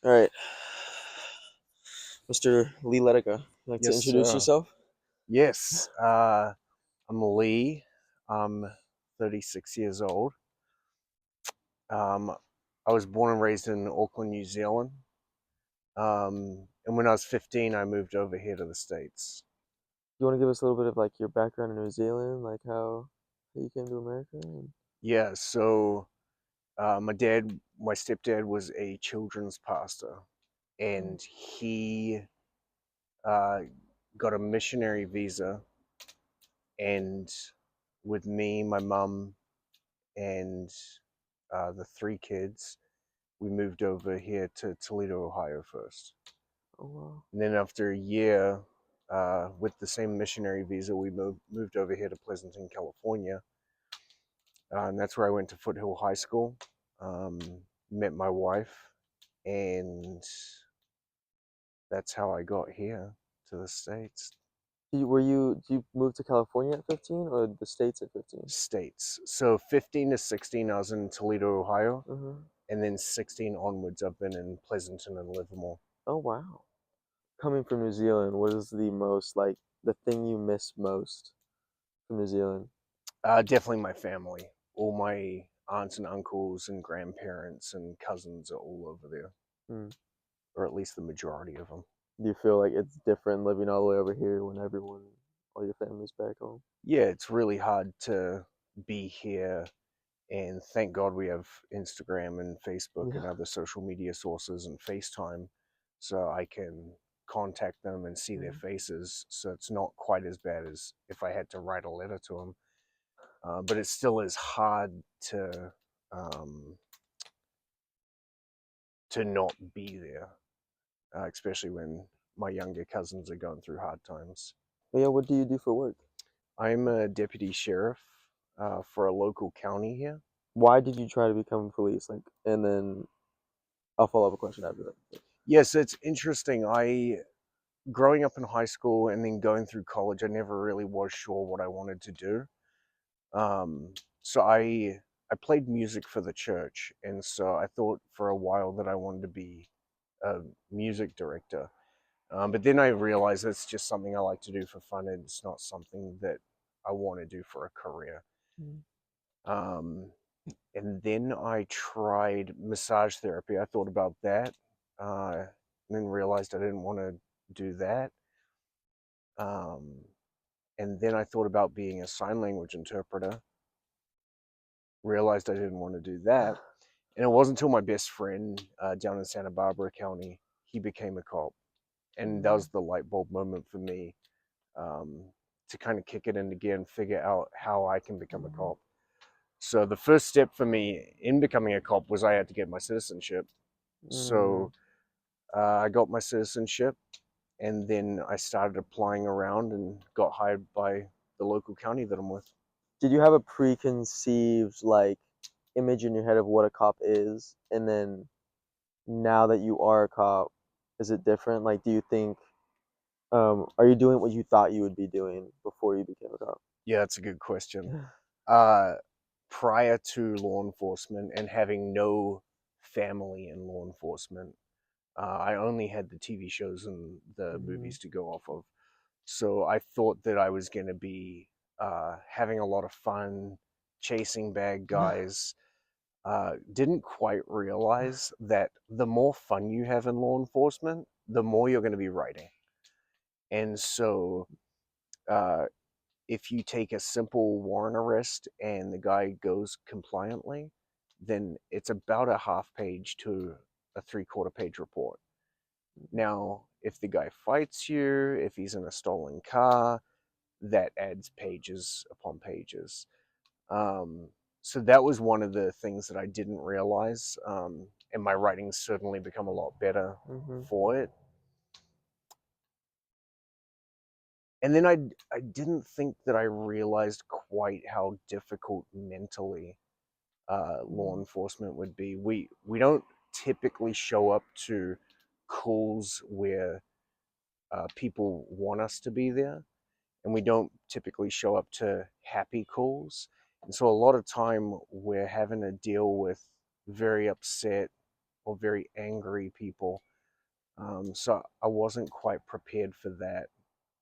All right, Mr. Lee Letica, you like to Yes, introduce sir. yourself? Yes, I'm Lee. I'm 36 years old. Um, I was born and raised in Auckland, New Zealand. And when I was 15, I moved over here to the States. You want to give us a little bit of like your background in New Zealand, like how you came to America? Yeah, my stepdad was a children's pastor, Mm. and he uh, got a missionary visa. And with me, my mum, and the three kids, we moved over here to Toledo, Ohio first. Oh wow. And then after a year, with the same missionary visa, we moved over here to Pleasanton, California. And that's where I went to Foothill High School, um, met my wife, and that's how I got here to the States. Did you move to California at 15 or the States at 15? States. So 15 to 16, I was in Toledo, Ohio. Uh-huh. And then 16 onwards, I've been in Pleasanton and Livermore. Oh wow. Coming from New Zealand, what is the most like the thing you miss most from New Zealand? Definitely my family. All my aunts and uncles and grandparents and cousins are all over there, Hmm. or at least the majority of them. Do you feel like it's different living all the way over here when all your family's back home? Yeah, it's really hard to be here, and thank God we have Instagram and Facebook and Yeah. other social media sources and FaceTime, so I can contact them and see their Mm. faces. So it's not quite as bad as if I had to write a letter to them. But it still is hard um, to not be there, especially when my younger cousins are going through hard times. But yeah, what do you do for work? I'm a deputy sheriff for a local county here. Why did you try to become police? Like, and then I'll follow up a question after that. Yes, it's interesting. Growing up in high school and then going through college, I never really was sure what I wanted to do. So I played music for the church, and so I thought for a while that I wanted to be a music director. But then I realized that's just something I like to do for fun, and it's not something that I want to do for a career. Mm. Um, and then I tried massage therapy. I thought about that, and then realized I didn't want to do that. Um, and then I thought about being a sign language interpreter. Realized I didn't want to do that. And it wasn't until my best friend down in Santa Barbara County, he became a cop, and that Mm. was the light bulb moment for me, um, to kind of kick it into gear and figure out how I can become a Mm. cop. So the first step for me in becoming a cop was I had to get my citizenship. Mm. So I got my citizenship, and then I started applying around and got hired by the local county that I'm with. Did you have a preconceived like image in your head of what a cop is, and then now that you are a cop, is it different? Like, do you think are you doing what you thought you would be doing before you became a cop? Yeah, that's a good question. Uh, Prior to law enforcement and having no family in law enforcement, I only had the TV shows and the Mm. movies to go off of. So I thought that I was going to be having a lot of fun chasing bad guys. Didn't quite realize that the more fun you have in law enforcement, the more you're going to be writing. And so uh, if you take a simple warrant arrest and the guy goes compliantly, then it's about a half page to a three-quarter page report. Now, if the guy fights you, if he's in a stolen car, that adds pages upon pages. Um, so that was one of the things that I didn't realize, and my writing's certainly become a lot better Mm-hmm. for it. And then I didn't think that I realized quite how difficult mentally law Mm. enforcement would be. We don't typically show up to calls where people want us to be there, and we don't typically show up to happy calls. And so a lot of time we're having to deal with very upset, or very angry people. So I wasn't quite prepared for that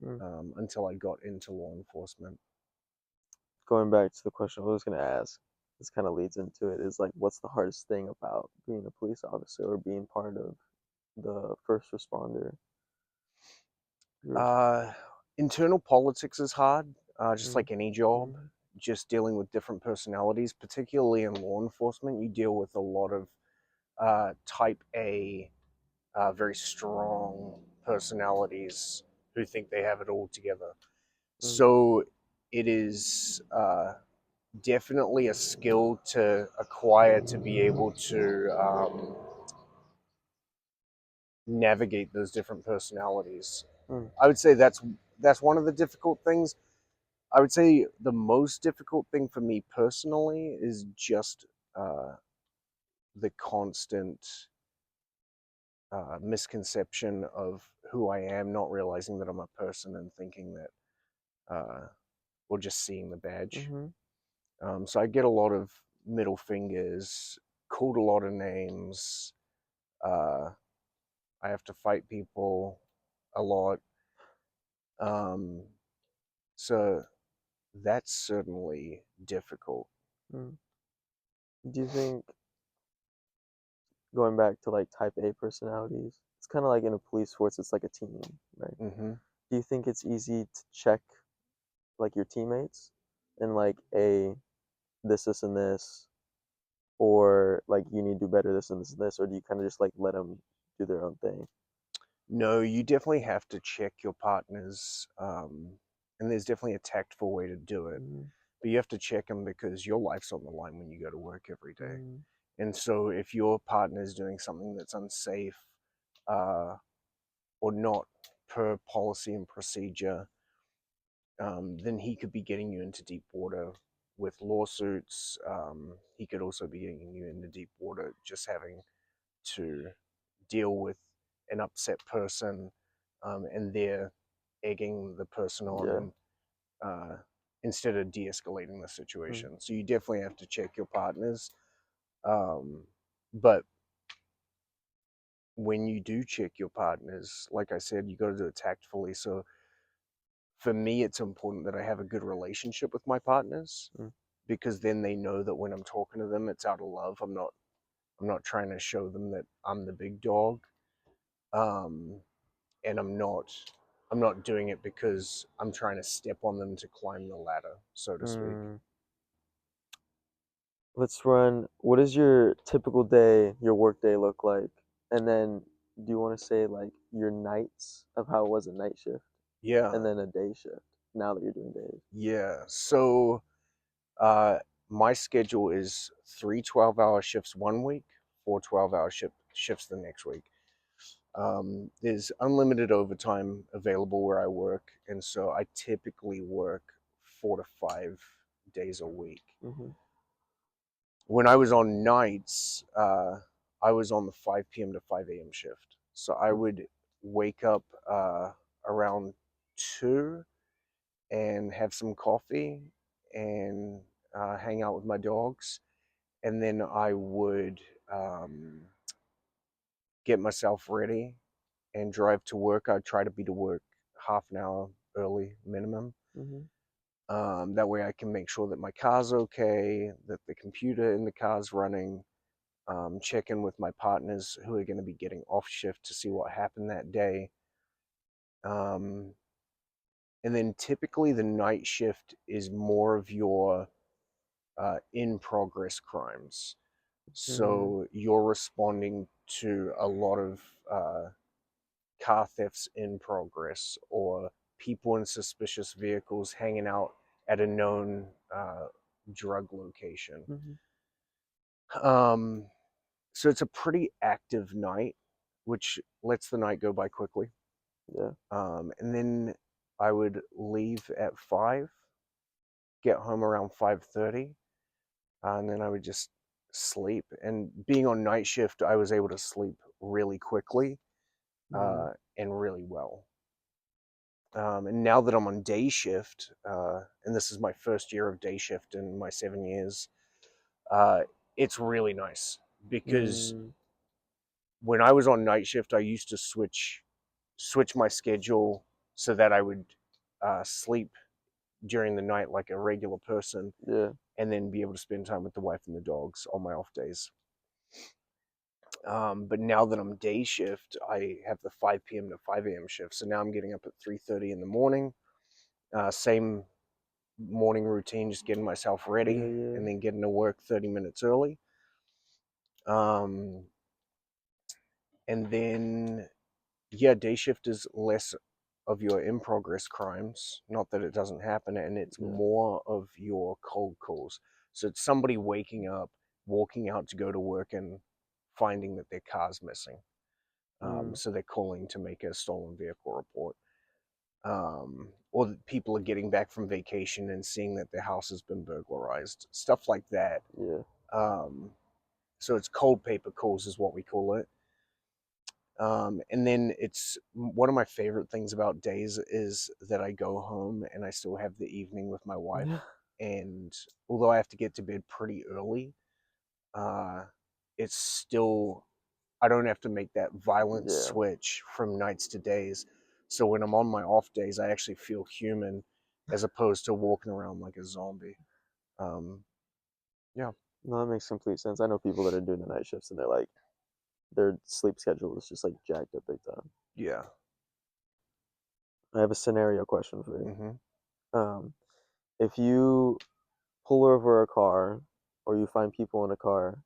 Mm. until I got into law enforcement. Going back to the question I was gonna ask, this kind of leads into it, is like, what's the hardest thing about being a police officer or being part of the first responder group? Uh, Internal politics is hard, just Mm. like any job. Mm. Just dealing with different personalities, particularly in law enforcement, you deal with a lot of type A, very strong personalities who think they have it all together. Mm. So it is definitely a skill to acquire to be able to navigate those different personalities. Mm. I would say that's one of the difficult things. I would say the most difficult thing for me personally is just uh, the constant misconception of who I am, not realizing that I'm a person and thinking that, or just seeing the badge. Mm-hmm. So I get a lot of middle fingers, called a lot of names. Uh, I have to fight people a lot. Um, so that's certainly difficult. Mm. Do you think, going back to like type A personalities, it's kind of like in a police force, it's like a team, right? Hmm. Do you think it's easy to check like your teammates and like a this and this, or like you need to do better this and this and this, or do you kind of just like let them do their own thing? No, you definitely have to check your partners, and there's definitely a tactful way to do it. Mm-hmm. But you have to check them because your life's on the line when you go to work every day. Mm-hmm. And so if your partner is doing something that's unsafe uh, or not per policy and procedure, then he could be getting you into deep water with lawsuits. He could also be getting you into deep water just having to deal with an upset person, and they're egging the person Yeah. on instead of de-escalating the Mm. situation. So you definitely have to check your partners. Um, but when you do check your partners, like I said, you got to do it tactfully. So for me, it's important that I have a good relationship with my partners Mm. because then they know that when I'm talking to them, it's out of love. I'm not trying to show them that I'm the big dog. Um, and I'm not doing it because I'm trying to step on them to climb the ladder, so to speak. Mm. Let's run. What does your typical day, your work day look like? And then do you want to say like your nights of how it was a night shift Yeah, and then a day shift now that you're doing days? yeah. So uh, my schedule is 3 12-hour shifts one week, 4 12-hour shifts the next week. There's unlimited overtime available where I work, and so I typically work 4 to 5 days a week. Mm-hmm. When I was on nights, I was on the 5 p.m. to 5 a.m. shift. So I would wake up around 2 and have some coffee and hang out with my dogs. And then I would um, get myself ready and drive to work. I'd try to be to work half an hour early minimum. Mm-hmm. That way I can make sure that my car's okay, that the computer in the car's running, check in with my partners who are going to be getting off shift to see what happened that day. Um, and then typically the night shift is more of your in progress crimes. Mm-hmm. So you're responding to a lot of car thefts in progress or people in suspicious vehicles hanging out at a known drug location. Mm-hmm. Um, so it's a pretty active night, which lets the night go by quickly. Yeah. And then I would leave at 5, get home around 5:30, and then I would just sleep. And being on night shift, I was able to sleep really quickly Mm-hmm. and really well. And now that I'm on day shift, and this is my first year of day shift in my 7 years, uh, it's really nice because Mm-hmm. when I was on night shift, I used to switch my schedule so that I would sleep during the night like a regular person, Yeah. and then be able to spend time with the wife and the dogs on my off days. But now that I'm day shift, I have the 5 p.m. to 5 a.m. shift. So now I'm getting up at 3:30 in the morning. Same morning routine, just getting myself Yeah, ready yeah. and then getting to work 30 minutes early. Um, and then, yeah, day shift is less of your in progress crimes. Not that it doesn't happen, and it's Yeah. more of your cold calls. So it's somebody waking up, walking out to go to work, and finding that their car's missing. Mm, So they're calling to make a stolen vehicle report. Or people are getting back from vacation and seeing that their house has been burglarized, stuff like that. yeah. Um, so it's cold paper calls, is what we call it. And then it's one of my favorite things about days is that I go home and I still have the evening with my wife. Yeah. And although I have to get to bed pretty early, uh, it's still, I don't have to make that violent Yeah. switch from nights to days. So when I'm on my off days, I actually feel human as opposed to walking around like a zombie. Um, yeah, No, that makes complete sense. I know people that are doing the night shifts and they're like their sleep schedule is just like jacked up big time. yeah. I have a scenario question for you. Hmm. Um, if you pull over a car or you find people in a car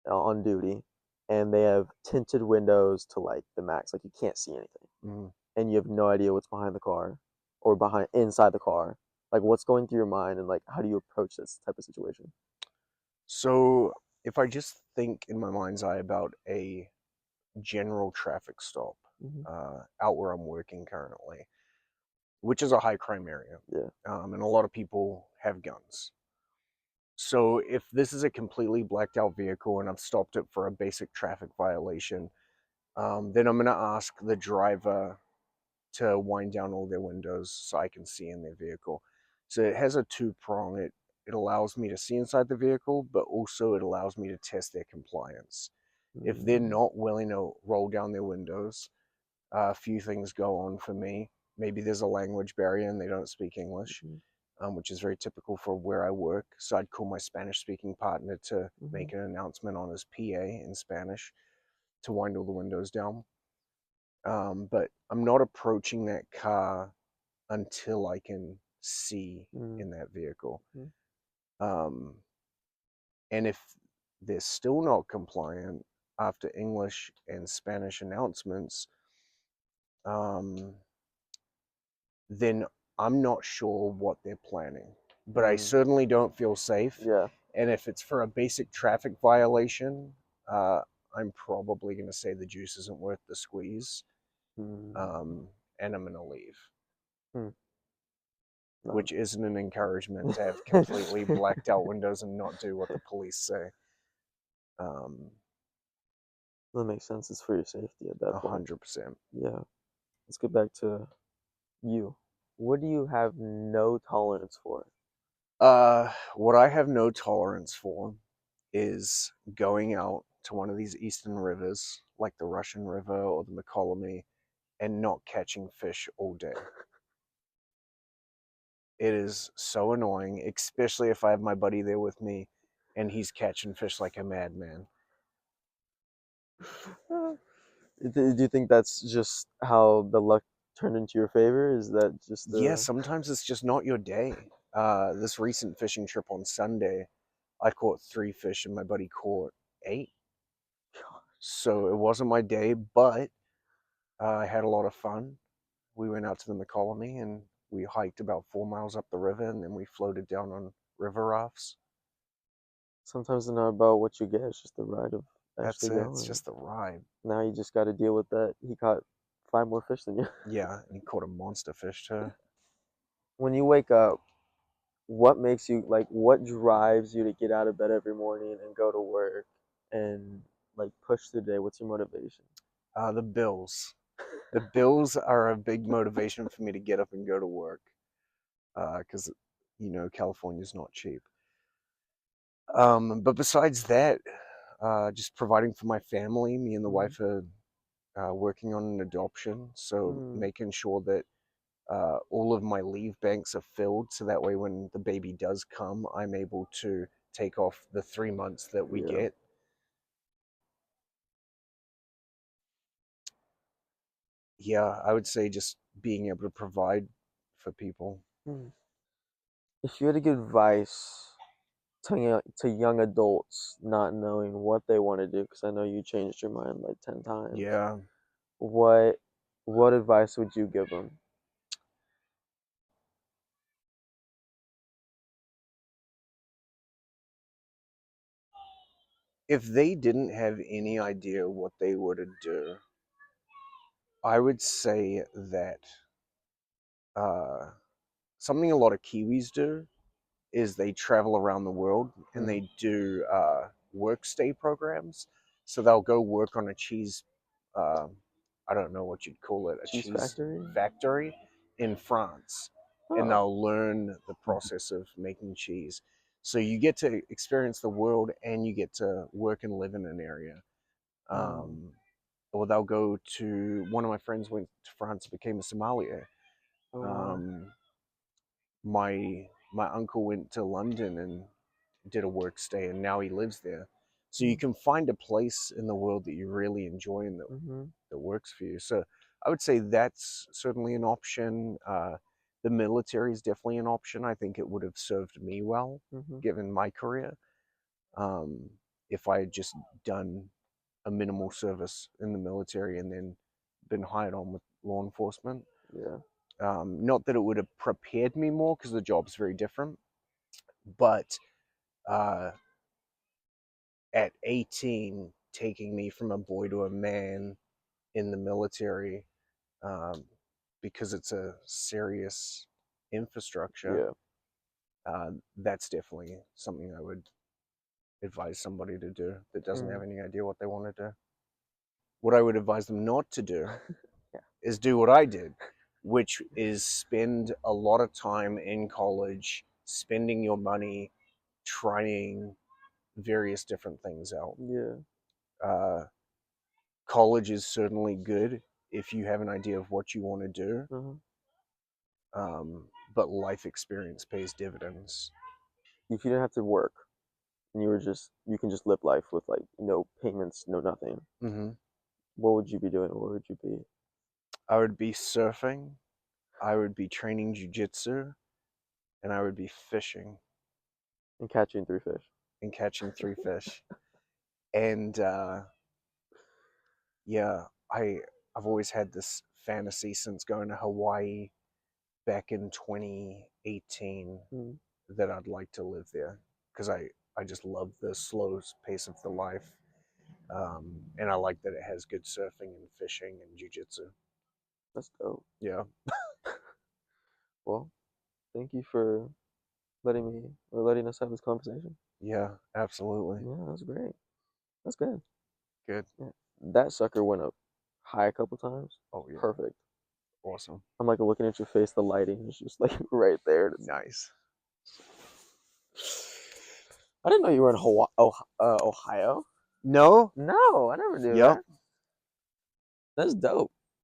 on duty and they have tinted windows to like the max, like you can't see anything, Hmm. and you have no idea what's behind the car or behind inside the car, like what's going through your mind and like how do you approach this type of situation? So if I just think in my mind's eye about a general traffic stop Hmm. out where I'm working currently, which is a high crime area, Yeah. and a lot of people have guns. So if this is a completely blacked out vehicle and I've stopped it for a basic traffic violation, then I'm going to ask the driver to wind down all their windows so I can see in their vehicle. So it has a two prong. It allows me to see inside the vehicle, but also it allows me to test their compliance. If they're Mm-hmm. not willing to roll down their windows, a few things go on for me. Maybe there's a language barrier and they don't speak English, which is very typical for where I work. So I'd call my Spanish speaking partner to Hmm. make an announcement on his PA in Spanish to wind all the windows down. But I'm not approaching that car until I can see Hmm. in that vehicle. Hmm. Um, and if they're still not compliant after English and Spanish announcements, um, then I'm not sure what they're planning. But I Mm. certainly don't feel safe. Yeah. And if it's for a basic traffic violation, uh, I'm probably going to say the juice isn't worth the squeeze, Mm. um, and I'm going to leave, Hmm. No. which isn't an encouragement to have completely blacked out windows and not do what the police say. Um, That makes sense. It's for your safety at that point. 100%. Yeah. Let's get back to you. What do you have no tolerance for? What I have no tolerance for is going out to one of these eastern rivers, like the Russian River or the McCollum, and not catching fish all day. It is so annoying, especially if I have my buddy there with me and he's catching fish like a madman. Do you think that's just how the luck turned into your favor? Is that just Yeah, the sometimes it's just not your day. This recent fishing trip on Sunday, I caught 3 fish and my buddy caught 8. So it wasn't my day, but I had a lot of fun. We went out to the McCollum and we hiked about 4 miles up the river and then we floated down on river rafts. sometimes it's not about what you get, it's just the ride of That's actually it. It's going. just the ride. Now you just got to deal with that. He caught five more fish than you. Yeah, and he caught a monster fish too. When you wake up, what makes you like what drives you to get out of bed every morning and go to work and like push through the day? What's your motivation? The bills. The bills are a big motivation for me to get up and go to work because, California's not cheap. But besides that, just providing for my family. Me and the Mm, wife are working on an adoption, so mm, making sure that all of my leave banks are filled, so that way when the baby does come, I'm able to take off the 3 months that we yeah. get. Yeah, I would say just being able to provide for people. Mm. If you had to give advice to young adults not knowing what they want to do, because I know you changed your mind like 10 times, Yeah, what what advice would you give them? if they didn't have any idea what they were to do, I would say that uh, something a lot of Kiwis do is they travel around the world and Mm. they do work stay programs. So they'll go work on a cheese, uh, I don't know what you'd call it, a Cheese cheese factory? factory in France. And Oh. they'll learn the process of making cheese. So you get to experience the world and you get to work and live in an area. Mm. Um, or they'll go to, one of my friends went to France, became a sommelier. Oh wow. Um, my uncle went to London and did a work stay, and now he lives there. So you Mm. can find a place in the world that you really enjoy and Mm-hmm. that works for you. So I would say that's certainly an option. The military is definitely an option. I think it would have served me well, Mm-hmm. given my career. Um, if I had just done a minimal service in the military and then been hired on with law enforcement. Yeah. Not that it would have prepared me more because the job's very different, but uh, at 18, taking me from a boy to a man in the military, um, because it's a serious infrastructure, Yeah. that's definitely something I would advise somebody to do that doesn't Mm. have any idea what they want to do. What I would advise them not to do Yeah. is do what I did, which is spend a lot of time in college, spending your money trying various different things out. Yeah. Uh, College is certainly good if you have an idea of what you want to do, Uh-huh. but life experience pays dividends. If you didn't have to work and you can just live life with like no payments, no nothing, Hmm. what would you be doing? What would you be? I would be surfing, I would be training jujitsu, and I would be fishing And catching 3 fish. and catching 3 fish. And yeah, I've always had this fantasy since going to Hawaii back in 2018 Mm. that I'd like to live there because I just love the slow pace of the life, and I like that it has good surfing and fishing and jujitsu. That's dope. Yeah, Well, thank you for letting us have this conversation. yeah, absolutely. Yeah, that's great. That's good. Good. Yeah. That sucker went up high a couple times. Oh yeah, Perfect. awesome, I'm like looking at your face, the lighting is just like right there. nice. I didn't know you were in Hawaii, Ohio. No, No, I never knew yep, that. That's dope.